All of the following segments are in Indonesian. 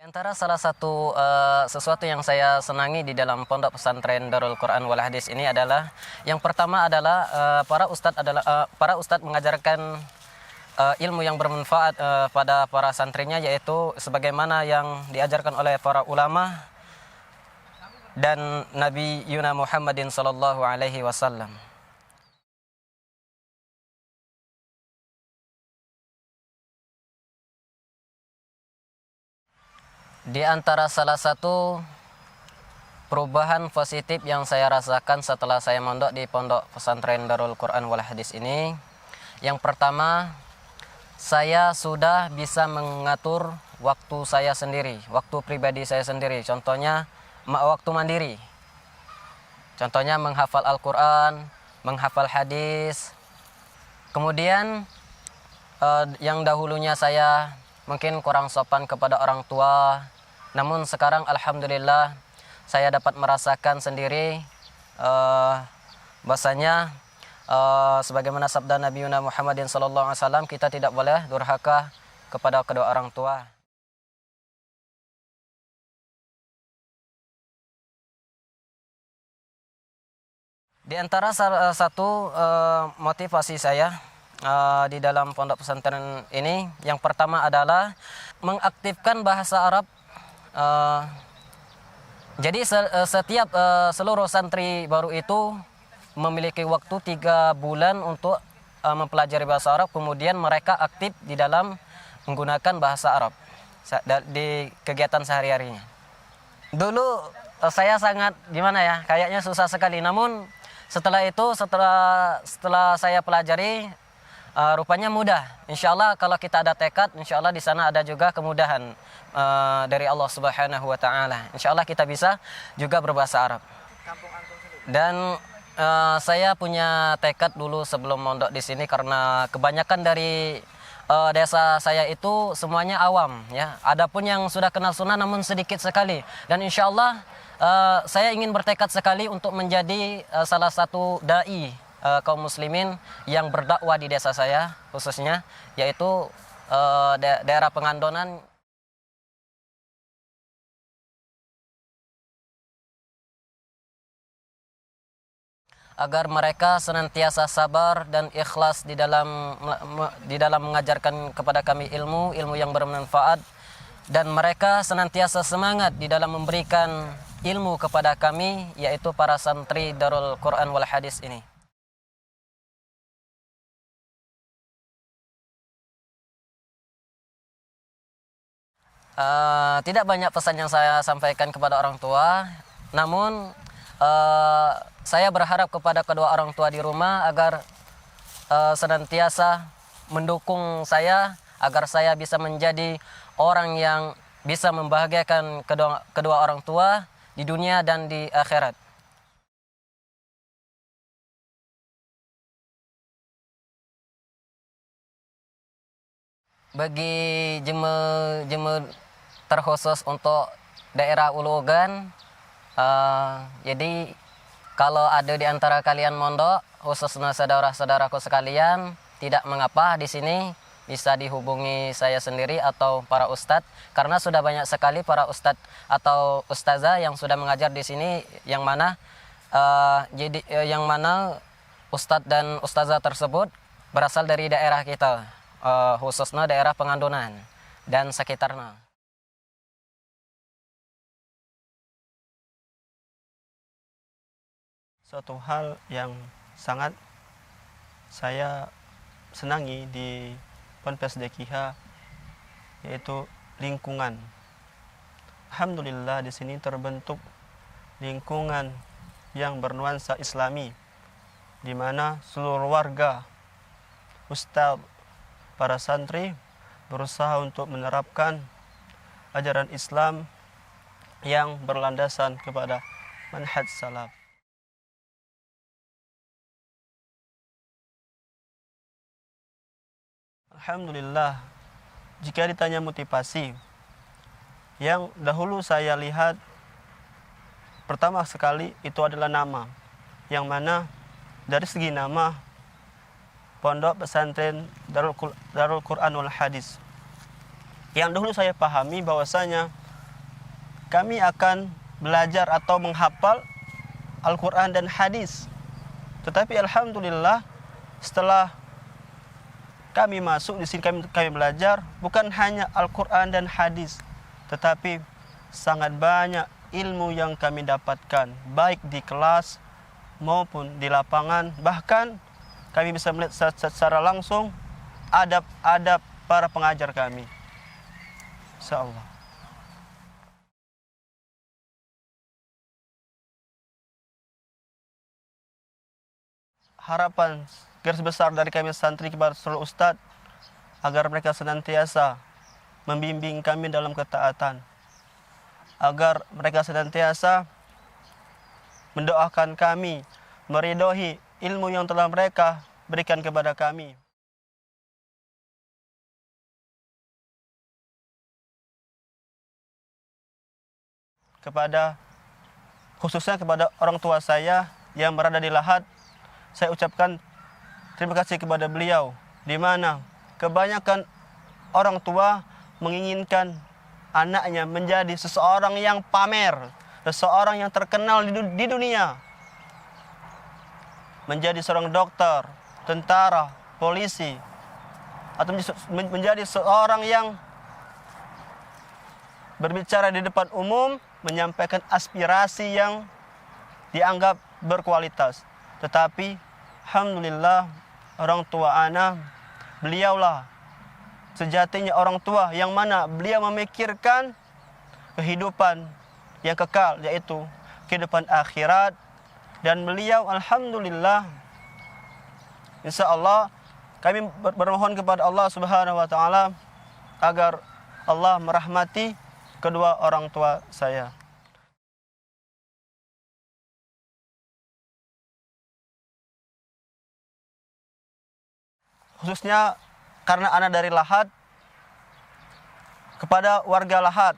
Antara salah satu sesuatu yang saya senangi di dalam pondok pesantren Darul Quran wal Hadis ini adalah yang pertama adalah para ustadz mengajarkan ilmu yang bermanfaat pada para santrinya, yaitu sebagaimana yang diajarkan oleh para ulama dan Nabi Yuna Muhammadin sallallahu alaihi wasallam. Di antara salah satu perubahan positif yang saya rasakan setelah saya mondok di pondok pesantren Darul Quran wal Hadis ini, yang pertama, saya sudah bisa mengatur waktu saya sendiri, waktu pribadi saya sendiri. Contohnya waktu mandiri. Contohnya menghafal Al-Quran, menghafal hadis. Kemudian yang dahulunya saya mungkin kurang sopan kepada orang tua, namun sekarang alhamdulillah saya dapat merasakan sendiri bahasanya sebagaimana sabda Nabi Muhammadin sallallahu alaihi wasallam, kita tidak boleh durhaka kepada kedua orang tua. Di antara salah satu motivasi saya di dalam pondok pesantren ini, yang pertama adalah mengaktifkan bahasa Arab. Jadi setiap seluruh santri baru itu memiliki waktu 3 bulan untuk mempelajari bahasa Arab, kemudian mereka aktif di dalam menggunakan bahasa Arab di kegiatan sehari-harinya. Dulu saya sangat kayaknya susah sekali, namun setelah itu setelah saya pelajari, rupanya mudah. Insya Allah kalau kita ada tekad, insya Allah di sana ada juga kemudahan dari Allah Subhanahu Wa Taala. Insya Allah kita bisa juga berbahasa Arab. Dan saya punya tekad dulu sebelum mondok di sini, karena kebanyakan dari desa saya itu semuanya awam, ya. Adapun yang sudah kenal sunnah namun sedikit sekali. Dan insya Allah saya ingin bertekad sekali untuk menjadi salah satu dai kaum muslimin yang berdakwah di desa saya khususnya, yaitu daerah Pengandonan. Agar mereka senantiasa sabar dan ikhlas di dalam mengajarkan kepada kami ilmu yang bermanfaat, dan mereka senantiasa semangat di dalam memberikan ilmu kepada kami, yaitu para santri Darul Quran wal Hadis ini. Tidak banyak pesan yang saya sampaikan kepada orang tua, namun saya berharap kepada kedua orang tua di rumah agar senantiasa mendukung saya, agar saya bisa menjadi orang yang bisa membahagiakan kedua orang tua di dunia dan di akhirat. Bagi jemaah terkhusus untuk daerah Ulugan, jadi kalau ada di antara kalian mondok, khususnya saudara-saudaraku sekalian, tidak mengapa, di sini bisa dihubungi saya sendiri atau para ustadz, karena sudah banyak sekali para ustadz atau ustazah yang sudah mengajar di sini, yang mana ustadz dan ustazah tersebut berasal dari daerah kita, khususnya daerah Pengandonan dan sekitarnya. Suatu hal yang sangat saya senangi di Ponpes DKIH yaitu lingkungan. Alhamdulillah di sini terbentuk lingkungan yang bernuansa Islami, di mana seluruh warga, ustadz, para santri berusaha untuk menerapkan ajaran Islam yang berlandasan kepada manhaj salaf. Alhamdulillah, jika ditanya motivasi, yang dahulu saya lihat pertama sekali itu adalah nama, yang mana dari segi nama Pondok Pesantren Darul Quran wal Hadis, yang dahulu saya pahami bahwasanya kami akan belajar atau menghafal Al-Quran dan hadis. Tetapi alhamdulillah setelah kami masuk di sini, kami belajar bukan hanya Al-Quran dan hadis, tetapi sangat banyak ilmu yang kami dapatkan baik di kelas maupun di lapangan. Bahkan kami bisa melihat secara langsung adab-adab para pengajar kami. Insyaallah. Harapan garis besar dari kami santri kepada seluruh ustadz agar mereka senantiasa membimbing kami dalam ketaatan, agar mereka senantiasa mendoakan kami, meridhoi ilmu yang telah mereka berikan kepada kami. Khususnya kepada orang tua saya yang berada di Lahat, saya ucapkan terima kasih kepada beliau, di mana kebanyakan orang tua menginginkan anaknya menjadi seseorang yang pamer, seseorang yang terkenal di dunia, menjadi seorang dokter, tentara, polisi, atau menjadi seorang yang berbicara di depan umum, menyampaikan aspirasi yang dianggap berkualitas. Tetapi alhamdulillah orang tua ana, beliaulah sejatinya orang tua yang mana beliau memikirkan kehidupan yang kekal, yaitu kehidupan akhirat. Dan beliau alhamdulillah, insya Allah kami bermohon kepada Allah Subhanahu wa taala agar Allah merahmati kedua orang tua saya. Khususnya karena anak dari Lahat, kepada warga Lahat,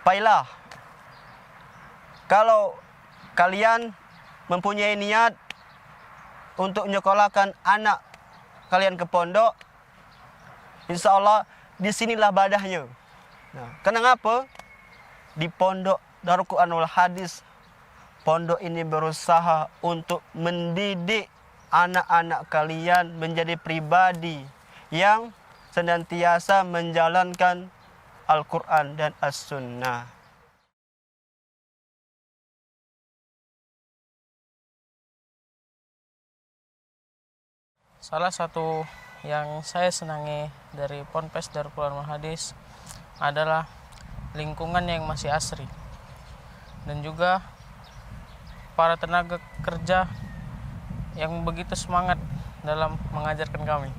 baiklah, kalau kalian mempunyai niat untuk menyekolahkan anak kalian ke pondok, insya Allah disinilah badahnya. Nah, kenapa? Di pondok Darul Quran wal Hadis, pondok ini berusaha untuk mendidik anak-anak kalian menjadi pribadi yang senantiasa menjalankan Al-Quran dan As-Sunnah. Salah satu yang saya senangi dari Ponpes Darul Quran wal Hadis adalah lingkungan yang masih asri, dan juga para tenaga kerja yang begitu semangat dalam mengajarkan kami.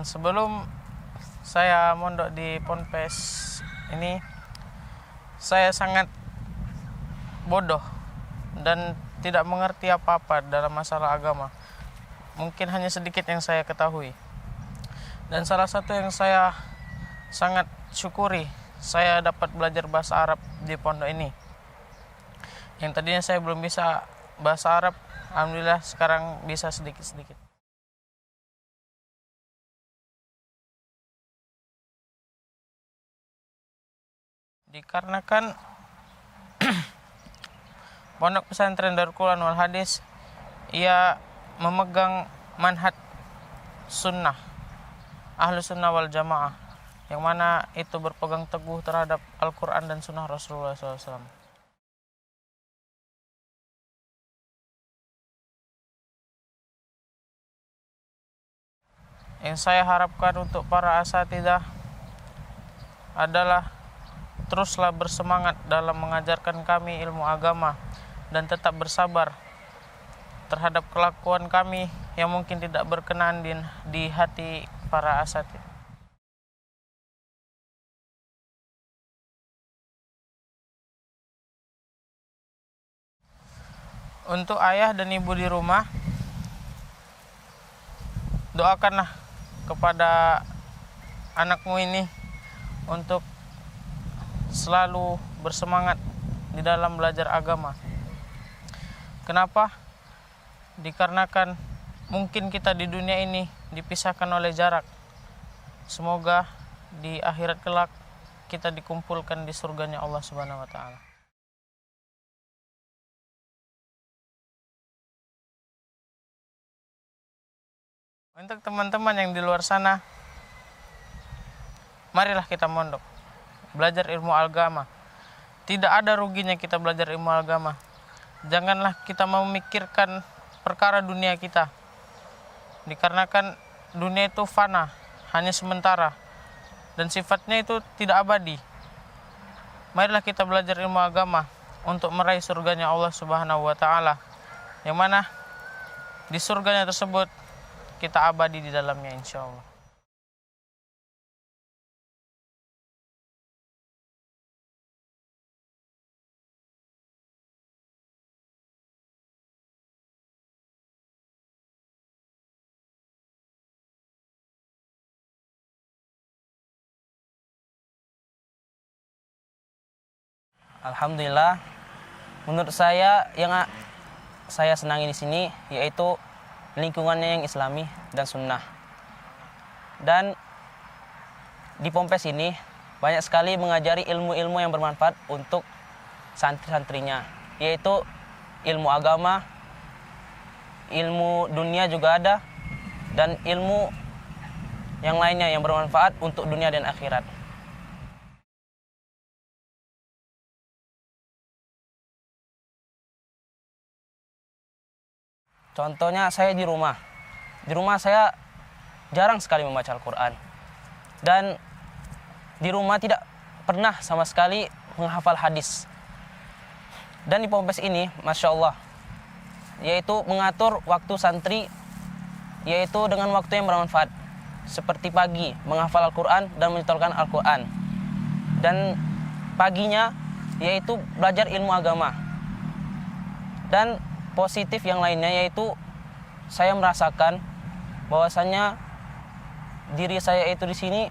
Sebelum saya mondok di Ponpes ini, saya sangat bodoh dan tidak mengerti apa-apa dalam masalah agama. Mungkin hanya sedikit yang saya ketahui. Dan salah satu yang saya sangat syukuri, saya dapat belajar bahasa Arab di pondok ini. Yang tadinya saya belum bisa bahasa Arab, alhamdulillah sekarang bisa sedikit-sedikit. Dikarenakan pondok pesantren Darul Quran wal Hadis ia memegang manhaj sunnah, ahlu sunnah wal jamaah, yang mana itu berpegang teguh terhadap Al-Quran dan sunnah Rasulullah SAW. Yang saya harapkan untuk para asatidzah adalah teruslah bersemangat dalam mengajarkan kami ilmu agama dan tetap bersabar terhadap kelakuan kami yang mungkin tidak berkenan di hati para asatidz. Untuk ayah dan ibu di rumah, doakanlah kepada anakmu ini untuk selalu bersemangat di dalam belajar agama. Kenapa? dikarenakan mungkin kita di dunia ini dipisahkan oleh jarak. Semoga di akhirat kelak kita dikumpulkan di surganya Allah Subhanahu wa taala. Untuk teman-teman yang di luar sana, marilah kita mondok, belajar ilmu agama. Tidak ada ruginya kita belajar ilmu agama. Janganlah kita memikirkan perkara dunia kita. Dikarenakan dunia itu fana, hanya sementara, dan sifatnya itu tidak abadi. Marilah kita belajar ilmu agama untuk meraih surganya Allah Subhanahu wa taala, yang mana di surganya tersebut kita abadi di dalamnya insya Allah. Alhamdulillah, menurut saya yang saya senangi di sini yaitu lingkungannya yang islami dan sunnah. Dan di Pompes ini banyak sekali mengajari ilmu-ilmu yang bermanfaat untuk santri-santrinya, yaitu ilmu agama, ilmu dunia juga ada, dan ilmu yang lainnya yang bermanfaat untuk dunia dan akhirat. Contohnya saya di rumah. Di rumah saya jarang sekali membaca Al-Quran. Dan di rumah tidak pernah sama sekali menghafal hadis. Dan di Pompes ini, Masya Allah, yaitu mengatur waktu santri, yaitu dengan waktu yang bermanfaat. Seperti pagi, menghafal Al-Quran dan menyetorkan Al-Quran. Dan paginya, yaitu belajar ilmu agama. Dan positif yang lainnya yaitu saya merasakan bahwasannya diri saya itu di sini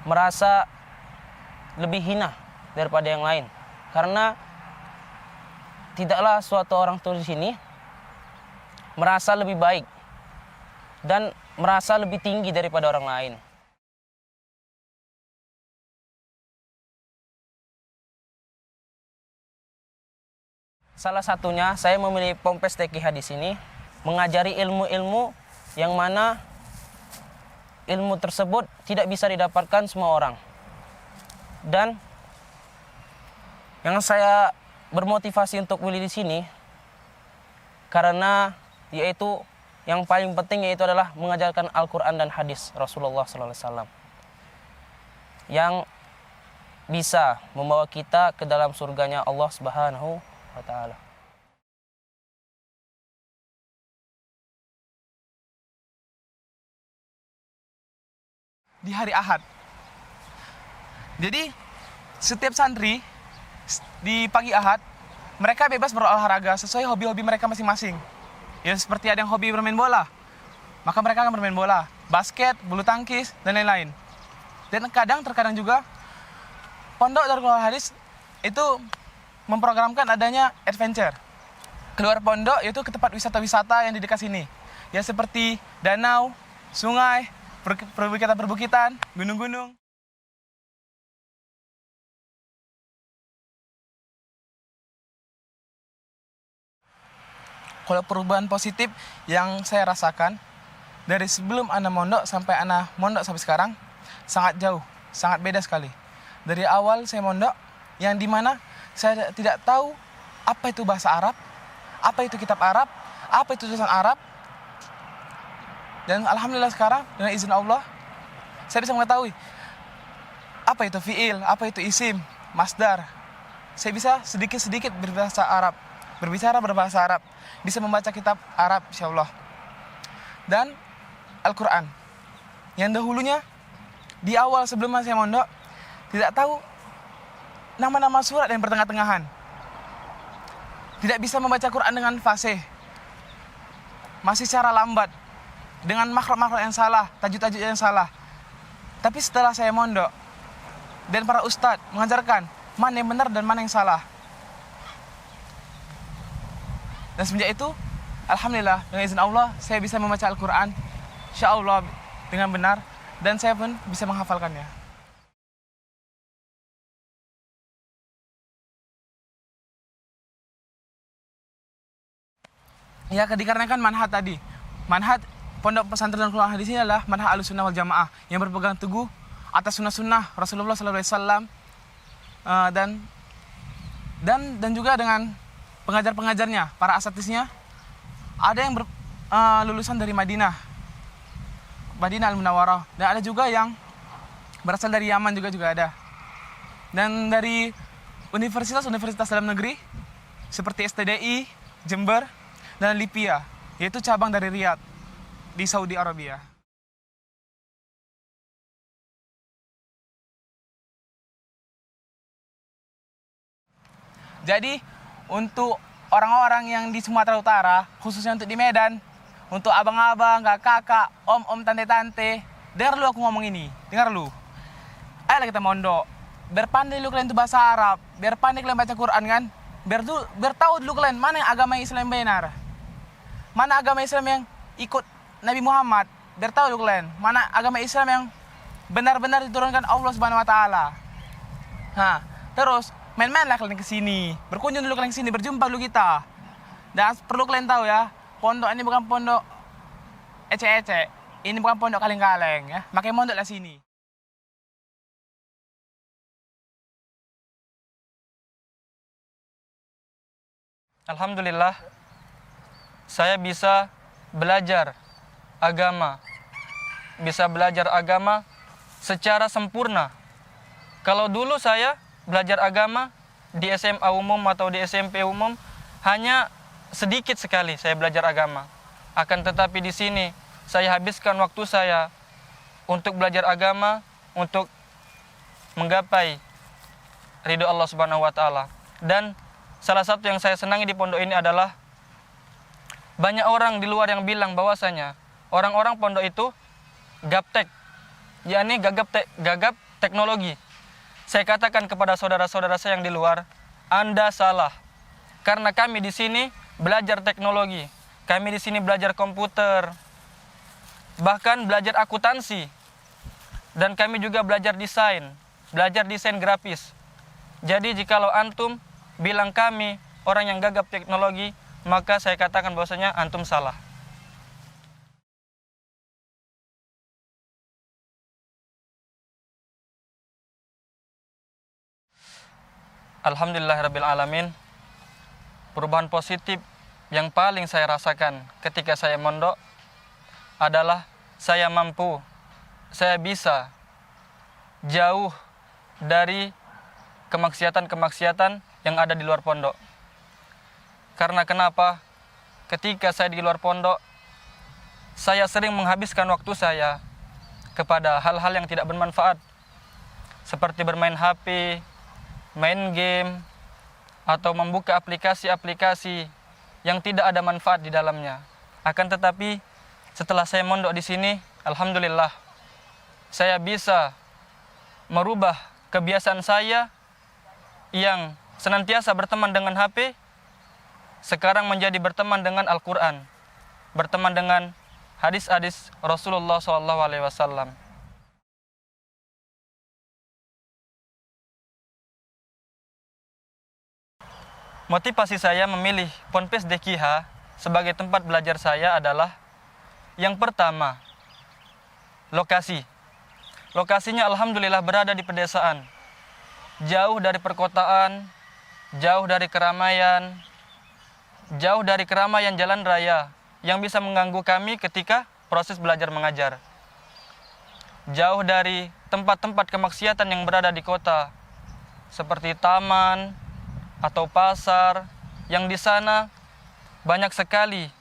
merasa lebih hina daripada yang lain, karena tidaklah suatu orang tua di sini merasa lebih baik dan merasa lebih tinggi daripada orang lain. Salah satunya saya memilih Pompes TQH di sini mengajari ilmu-ilmu yang mana ilmu tersebut tidak bisa didapatkan semua orang. Dan yang saya bermotivasi untuk pilih di sini karena yaitu yang paling penting yaitu adalah mengajarkan Al-Quran dan hadis Rasulullah SAW yang bisa membawa kita ke dalam surganya Allah Subhanahu wa ta'ala. Di hari Ahad. Jadi setiap santri di pagi Ahad mereka bebas berolahraga sesuai hobi-hobi mereka masing-masing. Ya seperti ada yang hobi bermain bola, maka mereka akan bermain bola, basket, bulu tangkis, dan lain-lain. Dan terkadang juga Pondok Darul Hadis itu memprogramkan adanya adventure keluar pondok, yaitu ke tempat wisata-wisata yang di dekat sini, ya seperti danau, sungai, perbukitan-perbukitan, gunung-gunung. Kalau perubahan positif yang saya rasakan dari sebelum anak mondok sampai anak mondok sampai sekarang sangat jauh, sangat beda sekali. Dari awal saya mondok yang dimana saya tidak tahu apa itu bahasa Arab, apa itu kitab Arab, apa itu tulisan Arab. Dan alhamdulillah sekarang dengan izin Allah saya bisa mengetahui apa itu fiil, apa itu isim, masdar. Saya bisa sedikit-sedikit berbahasa Arab, berbicara berbahasa Arab, bisa membaca kitab Arab insyaallah. Dan Al-Quran yang dahulunya di awal sebelum saya mondok tidak tahu nama-nama surat yang bertengah-tengahan. Tidak bisa membaca Quran dengan fasih. Masih secara lambat. Dengan makhraj-makhraj yang salah, tajuk-tajuk yang salah. Tapi setelah saya mondok dan para ustadz mengajarkan mana yang benar dan mana yang salah. Dan semenjak itu, Alhamdulillah, dengan izin Allah, saya bisa membaca Al-Quran, insya Allah dengan benar, dan saya pun bisa menghafalkannya. Ya, dikarenakan manhaj tadi. Manhaj Pondok Pesantren Darul Hadis ini adalah manhaj Ahlussunnah wal Jamaah yang berpegang teguh atas sunnah-sunnah Rasulullah SAW, dan juga dengan pengajar-pengajarnya, para asatisnya. Ada yang lulusan dari Madinah Al-Munawwarah, dan ada juga yang berasal dari Yaman juga ada. Dan dari universitas-universitas dalam negeri seperti STDI, Jember, dan Lipia, yaitu cabang dari Riyadh di Saudi Arabia. Jadi untuk orang-orang yang di Sumatera Utara, khususnya untuk di Medan, untuk abang-abang, kakak, om-om, tante-tante, dengar lu aku ngomong ini, dengar lu. Ayolah kita mondok, biar pandai lu kalian itu bahasa Arab, biar pandai kalian baca Quran kan, biar tahu dulu kalian mana yang agama Islam yang benar, mana agama Islam yang ikut Nabi Muhammad, biar tahu dulu kalian mana agama Islam yang benar-benar diturunkan Allah Subhanahu Wa Taala. Nah, terus main-mainlah kalian ke sini, berkunjung dulu kalian ke sini, berjumpa dulu kita. Dan perlu kalian tahu ya, pondok ini bukan pondok ecek-ecek, ini bukan pondok kaleng-kaleng ya, makanya mondoklah sini. Alhamdulillah, saya bisa belajar agama secara sempurna. Kalau dulu saya belajar agama di SMA umum atau di SMP umum, hanya sedikit sekali saya belajar agama. Akan tetapi di sini saya habiskan waktu saya untuk belajar agama, untuk menggapai ridho Allah Subhanahu wa taala. Dan salah satu yang saya senangi di pondok ini adalah banyak orang di luar yang bilang bahwasanya orang-orang pondok itu gaptek, yakni gagap teknologi. Saya katakan kepada saudara-saudara saya yang di luar, Anda salah. Karena kami di sini belajar teknologi, kami di sini belajar komputer, bahkan belajar akuntansi, dan kami juga belajar desain grafis. Jadi jikalau antum bilang kami orang yang gagap teknologi, maka saya katakan bahwasanya antum salah. Alhamdulillahirabbil alamin. Perubahan positif yang paling saya rasakan ketika saya mondok adalah saya bisa jauh dari kemaksiatan yang ada di luar pondok. Karena kenapa? Ketika saya di luar pondok, saya sering menghabiskan waktu saya kepada hal-hal yang tidak bermanfaat, seperti bermain HP, main game, atau membuka aplikasi-aplikasi yang tidak ada manfaat di dalamnya. Akan tetapi setelah saya mondok di sini, alhamdulillah, saya bisa merubah kebiasaan saya yang senantiasa berteman dengan HP, sekarang menjadi berteman dengan Al-Quran, berteman dengan hadis-hadis Rasulullah SAW. Motivasi saya memilih Ponpes Dekiha sebagai tempat belajar saya adalah yang pertama, lokasi. Lokasinya alhamdulillah berada di pedesaan, jauh dari perkotaan, jauh dari keramaian jalan raya yang bisa mengganggu kami ketika proses belajar mengajar. Jauh dari tempat-tempat kemaksiatan yang berada di kota, seperti taman atau pasar, yang di sana banyak sekali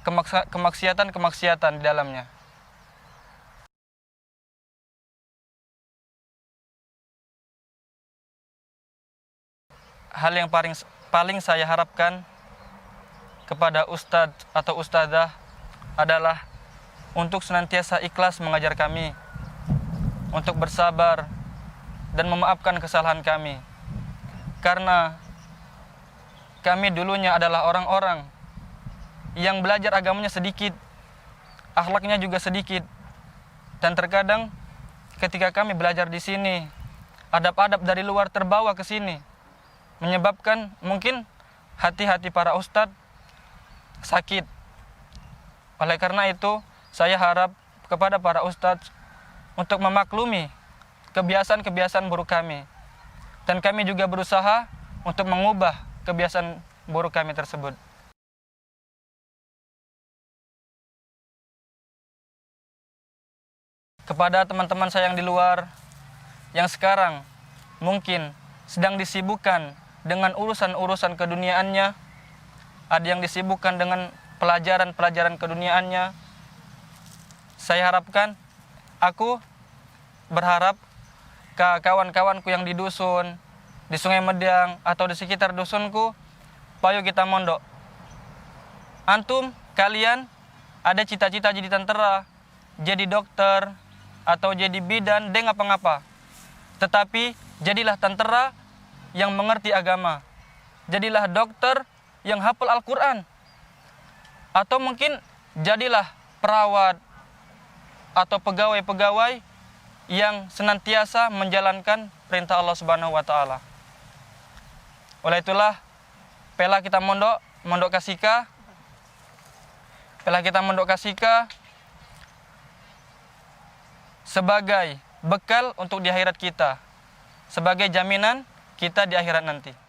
kemaksiatan di dalamnya. Hal yang paling saya harapkan kepada ustadz atau ustadzah adalah untuk senantiasa ikhlas mengajar kami, untuk bersabar dan memaafkan kesalahan kami. Karena kami dulunya adalah orang-orang yang belajar agamanya sedikit, akhlaknya juga sedikit. Dan terkadang ketika kami belajar di sini, adab-adab dari luar terbawa ke sini, menyebabkan mungkin hati-hati para ustadz sakit. Oleh karena itu, saya harap kepada para ustadz untuk memaklumi kebiasaan-kebiasaan buruk kami. Dan kami juga berusaha untuk mengubah kebiasaan buruk kami tersebut. Kepada teman-teman saya yang di luar, yang sekarang mungkin sedang disibukkan dengan urusan-urusan keduniaannya, ada yang disibukkan dengan pelajaran-pelajaran keduniaannya, saya harapkan, aku berharap ke kawan-kawanku yang di dusun, di Sungai Medang, atau di sekitar dusunku, ayo kita mondok. Antum, kalian ada cita-cita jadi tentara, jadi dokter, atau jadi bidan, deng apa-ngapa. Tetapi jadilah tentara yang mengerti agama. Jadilah dokter yang hafal Al-Quran. Atau mungkin jadilah perawat atau pegawai-pegawai yang senantiasa menjalankan perintah Allah Subhanahu wa taala. Oleh itulah pela kita mondok kasika. Pela kita mondok kasika sebagai bekal untuk di akhirat kita, sebagai jaminan kita di akhirat nanti.